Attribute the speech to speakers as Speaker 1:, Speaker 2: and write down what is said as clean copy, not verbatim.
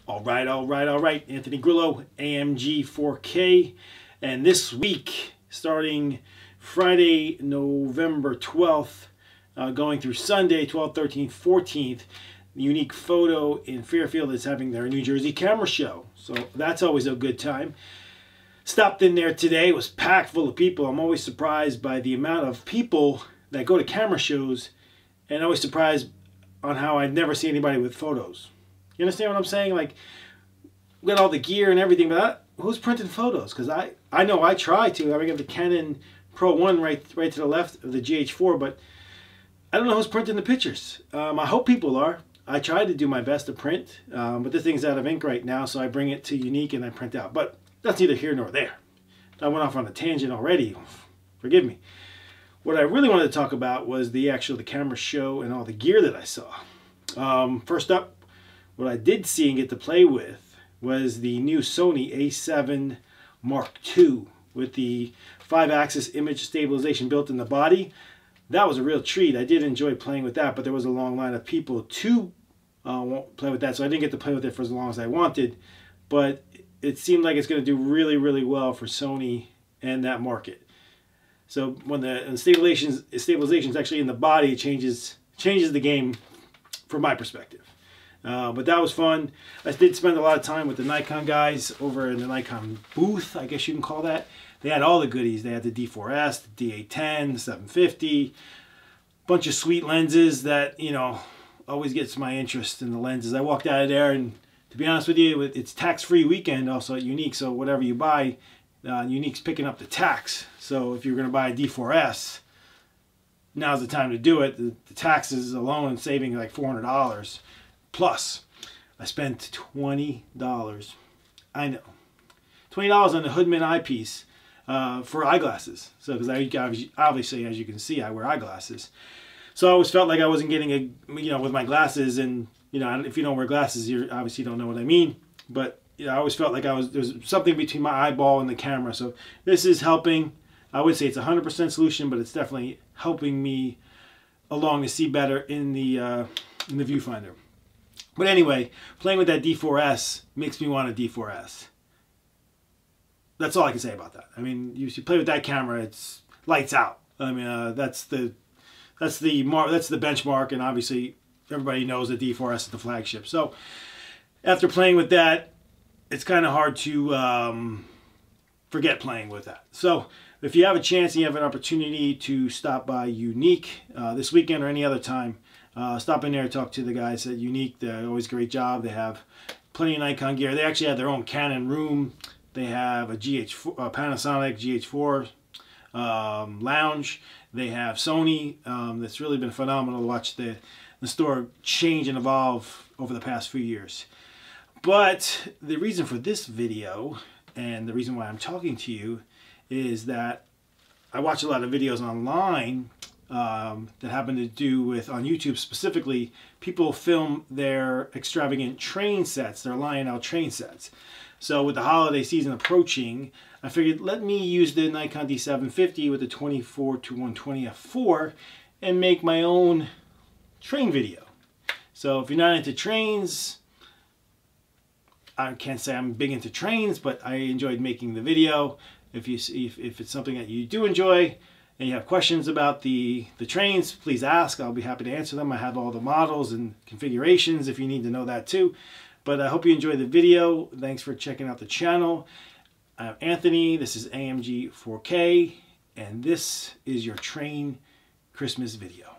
Speaker 1: All right. Anthony Grillo, AMG 4K. And this week, starting Friday, November 12th, going through Sunday, 12th, 13th, 14th, Unique Photo in Fairfield is having their New Jersey camera show. So that's always a good time. Stopped in there today. It was packed full of people. I'm always surprised by the amount of people that go to camera shows, and always surprised on how I never see anybody with photos. You understand what I'm saying? Like, we got all the gear and everything, but who's printing photos? Because I know I try to. I got the Canon Pro 1 right to the left of the GH4, but I don't know who's printing the pictures. I hope people are. I try to do my best to print, but this thing's out of ink right now, so I bring it to Unique and I print out. But that's neither here nor there. I went off on a tangent already. Forgive me. What I really wanted to talk about was the camera show and all the gear that I saw. First up, what I did see and get to play with was the new Sony A7 Mark II with the 5-axis image stabilization built in the body. That was a real treat. I did enjoy playing with that, but there was a long line of people to play with that, so I didn't get to play with it for as long as I wanted. But it seemed like it's going to do really, really well for Sony and that market. So when the stabilization is actually in the body, it changes the game from my perspective. But that was fun. I did spend a lot of time with the Nikon guys over in the Nikon booth, I guess you can call that. They had all the goodies. They had the D4S, the D810, the 750, bunch of sweet lenses that, you know, always gets my interest in the lenses. I walked out of there, and to be honest with you, it's tax-free weekend also at Unique, so whatever you buy, Unique's picking up the tax. So if you're going to buy a D4S, now's the time to do it. The taxes alone saving like $400. Plus, I spent $20. I know. $20 on the Hoodman eyepiece for eyeglasses. So, because obviously, as you can see, I wear eyeglasses. So I always felt like I wasn't getting with my glasses, and if you don't wear glasses, you obviously don't know what I mean. But I always felt like there's something between my eyeball and the camera. So this is helping. I would say it's 100% solution, but it's definitely helping me along to see better in the viewfinder. But anyway, playing with that D4S makes me want a D4S. That's all I can say about that. I mean, you play with that camera, it's lights out. I mean, that's the benchmark, and obviously everybody knows that D4S is the flagship. So after playing with that, it's kind of hard to forget playing with that. So if you have a chance and you have an opportunity to stop by Unique this weekend or any other time, stop in there and talk to the guys at Unique. They're always a great job. They have plenty of Nikon gear. They actually have their own Canon room. They have a Panasonic GH4 lounge. They have Sony. That's really been phenomenal to watch the store change and evolve over the past few years. But the reason for this video, and the reason why I'm talking to you, is that I watch a lot of videos online that happen to do with, on YouTube specifically, people film their extravagant train sets, their Lionel train sets. So with the holiday season approaching, I figured let me use the Nikon D750 with the 24-120 f4 and make my own train video. So if you're not into trains, I can't say I'm big into trains, but I enjoyed making the video. If it's something that you do enjoy and you have questions about the trains, please ask. I'll be happy to answer them. I have all the models and configurations if you need to know that too. But I hope you enjoyed the video. Thanks for checking out the channel. I'm Anthony. This is AMG 4K, and this is your train Christmas video.